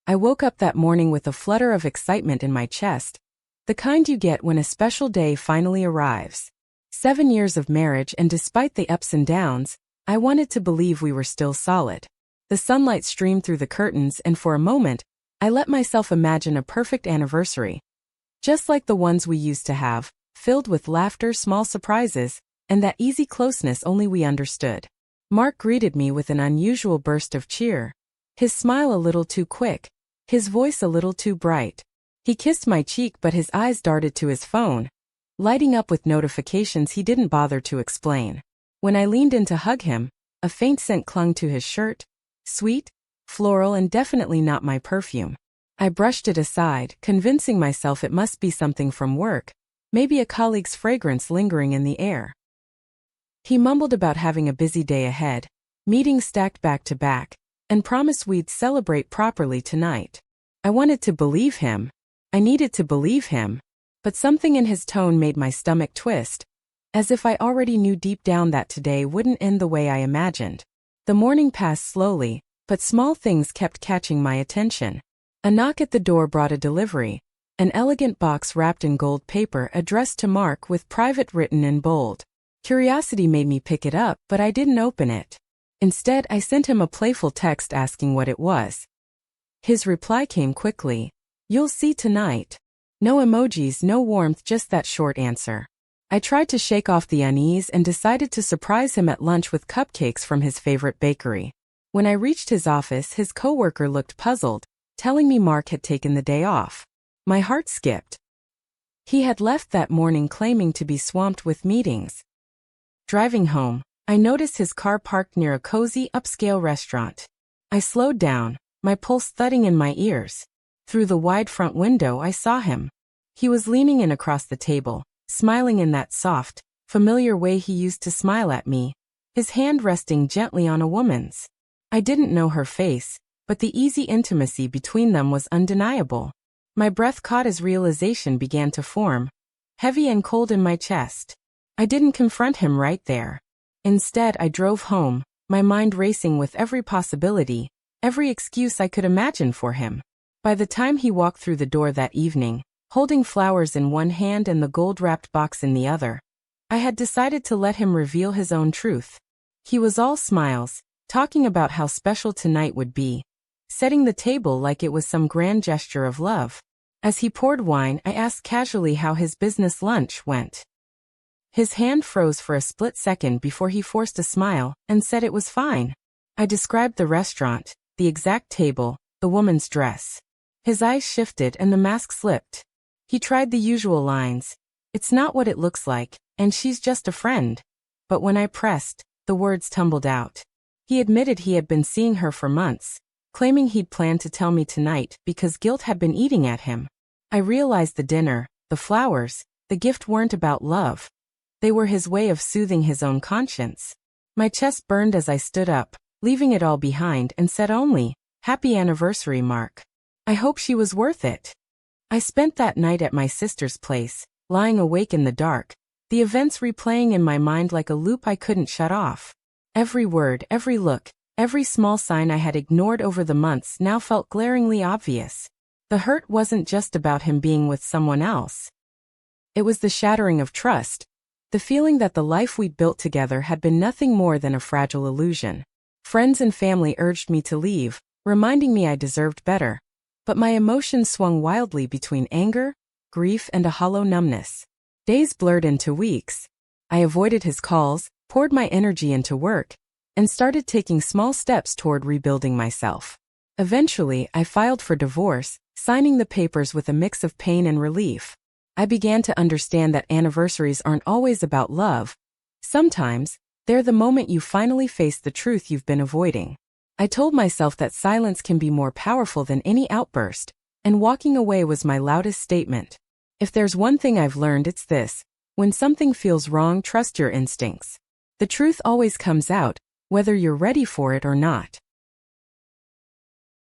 I woke up that morning with a flutter of excitement in my chest, the kind you get when a special day finally arrives. 7 years of marriage, and despite the ups and downs, I wanted to believe we were still solid. The sunlight streamed through the curtains, and for a moment, I let myself imagine a perfect anniversary. Just like the ones we used to have, filled with laughter, small surprises, and that easy closeness only we understood. Mark greeted me with an unusual burst of cheer. His smile a little too quick, his voice a little too bright. He kissed my cheek, but his eyes darted to his phone, lighting up with notifications he didn't bother to explain. When I leaned in to hug him, a faint scent clung to his shirt, sweet, floral, and definitely not my perfume. I brushed it aside, convincing myself it must be something from work, maybe a colleague's fragrance lingering in the air. He mumbled about having a busy day ahead, meetings stacked back to back, and promised we'd celebrate properly tonight. I wanted to believe him. I needed to believe him, but something in his tone made my stomach twist, as if I already knew deep down that today wouldn't end the way I imagined. The morning passed slowly, but small things kept catching my attention. A knock at the door brought a delivery, an elegant box wrapped in gold paper addressed to Mark with private written in bold. Curiosity made me pick it up, but I didn't open it. Instead, I sent him a playful text asking what it was. His reply came quickly. "You'll see tonight." No emojis, no warmth, just that short answer. I tried to shake off the unease and decided to surprise him at lunch with cupcakes from his favorite bakery. When I reached his office, his coworker looked puzzled, telling me Mark had taken the day off. My heart skipped. He had left that morning claiming to be swamped with meetings. Driving home, I noticed his car parked near a cozy, upscale restaurant. I slowed down, my pulse thudding in my ears. Through the wide front window, I saw him. He was leaning in across the table, smiling in that soft, familiar way he used to smile at me, his hand resting gently on a woman's. I didn't know her face, but the easy intimacy between them was undeniable. My breath caught as realization began to form, heavy and cold in my chest. I didn't confront him right there. Instead, I drove home, my mind racing with every possibility, every excuse I could imagine for him. By the time he walked through the door that evening, holding flowers in one hand and the gold-wrapped box in the other, I had decided to let him reveal his own truth. He was all smiles, talking about how special tonight would be, setting the table like it was some grand gesture of love. As he poured wine, I asked casually how his business lunch went. His hand froze for a split second before he forced a smile and said it was fine. I described the restaurant, the exact table, the woman's dress. His eyes shifted and the mask slipped. He tried the usual lines. "It's not what it looks like, and she's just a friend." But when I pressed, the words tumbled out. He admitted he had been seeing her for months, claiming he'd planned to tell me tonight because guilt had been eating at him. I realized the dinner, the flowers, the gift weren't about love. They were his way of soothing his own conscience. My chest burned as I stood up, leaving it all behind, and said only, "Happy anniversary, Mark. I hope she was worth it." I spent that night at my sister's place, lying awake in the dark, the events replaying in my mind like a loop I couldn't shut off. Every word, every look, every small sign I had ignored over the months now felt glaringly obvious. The hurt wasn't just about him being with someone else. It was the shattering of trust, the feeling that the life we'd built together had been nothing more than a fragile illusion. Friends and family urged me to leave, reminding me I deserved better. But my emotions swung wildly between anger, grief, and a hollow numbness. Days blurred into weeks. I avoided his calls, poured my energy into work, and started taking small steps toward rebuilding myself. Eventually, I filed for divorce, signing the papers with a mix of pain and relief. I began to understand that anniversaries aren't always about love. Sometimes, they're the moment you finally face the truth you've been avoiding. I told myself that silence can be more powerful than any outburst, and walking away was my loudest statement. If there's one thing I've learned, it's this: when something feels wrong, trust your instincts. The truth always comes out, whether you're ready for it or not.